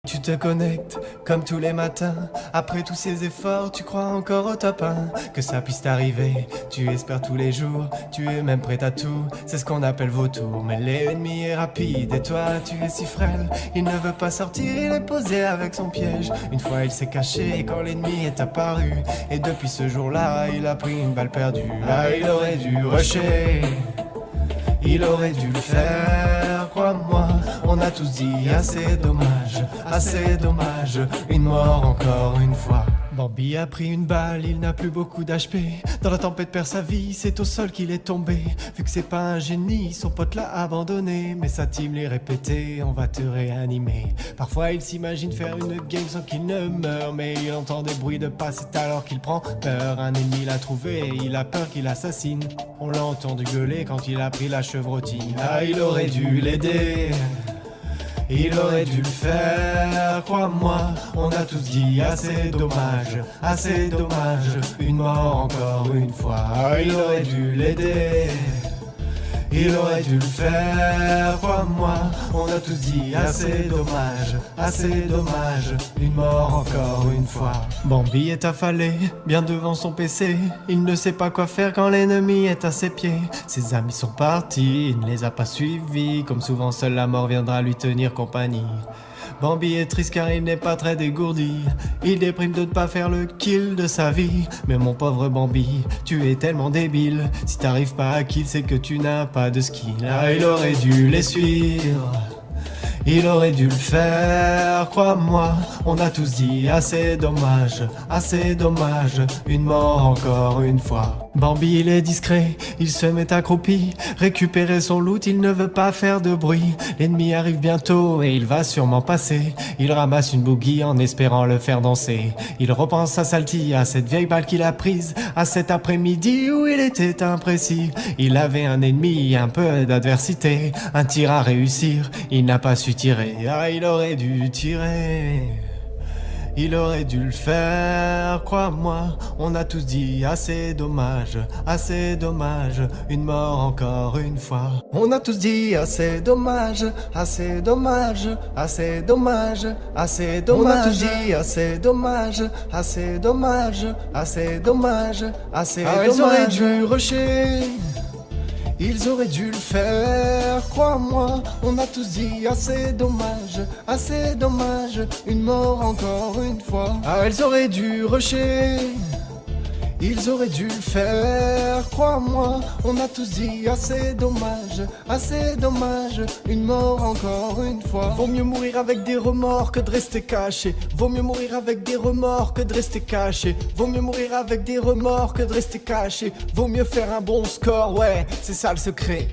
Tu te connectes comme tous les matins. Après tous ces efforts, tu crois encore au top 1. Que ça puisse t'arriver, tu espères tous les jours. Tu es même prêt à tout, c'est ce qu'on appelle vautour. Mais l'ennemi est rapide et toi tu es si frêle. Il ne veut pas sortir, il est posé avec son piège. Une fois il s'est caché quand l'ennemi est apparu. Et depuis ce jour-là, il a pris une balle perdue. Ah, il aurait dû rusher, il aurait dû le faire, crois-moi. On a tous dit assez dommage, une mort encore une fois. Bambi a pris une balle, il n'a plus beaucoup d'HP. Dans la tempête perd sa vie, c'est au sol qu'il est tombé. Vu que c'est pas un génie, son pote l'a abandonné. Mais sa team lui répétait, on va te réanimer. Parfois il s'imagine faire une game sans qu'il ne meure. Mais il entend des bruits de pas, c'est alors qu'il prend peur. Un ennemi l'a trouvé et il a peur qu'il assassine. On l'a entendu gueuler quand il a pris la chevrotine. Ah, il aurait dû l'aider, il aurait dû le faire, crois-moi. On a tous dit assez dommage, une mort encore une fois. Ah, il aurait dû l'aider, il aurait dû le faire, crois-moi. On a tous dit assez dommage, une mort encore une fois. Bambi est affalé, bien devant son PC. Il ne sait pas quoi faire quand l'ennemi est à ses pieds. Ses amis sont partis, il ne les a pas suivis. Comme souvent, seule la mort viendra lui tenir compagnie. Bambi est triste car il n'est pas très dégourdi. Il déprime de ne pas faire le kill de sa vie. Mais mon pauvre Bambi, tu es tellement débile. Si t'arrives pas à kill, c'est que tu n'as pas de skill. Ah, il aurait dû les suivre, il aurait dû le faire, crois-moi. On a tous dit assez dommage, une mort encore une fois. Bambi il est discret, il se met accroupi. Récupérer son loot, il ne veut pas faire de bruit. L'ennemi arrive bientôt et il va sûrement passer. Il ramasse une bougie en espérant le faire danser. Il repense à Salty, à cette vieille balle qu'il a prise, à cet après-midi où il était imprécis. Il avait un ennemi, un peu d'adversité, un tir à réussir, il n'a pas su tirer. Ah, il aurait dû tirer, il aurait dû le faire, crois-moi. On a tous dit assez dommage, une mort encore une fois. On a tous dit assez dommage, On a tous dit assez dommage, ils auraient dû rusher, ils auraient dû le faire, crois-moi. On a tous dit assez dommage, une mort encore une fois. Ah, ils auraient dû rusher, ils auraient dû le faire, crois-moi. On a tous dit assez dommage, une mort encore une fois. Vaut mieux mourir avec des remords que de rester caché. Vaut mieux mourir avec des remords que de rester caché. Vaut mieux mourir avec des remords que de rester caché. Vaut mieux faire un bon score, ouais, c'est ça le secret.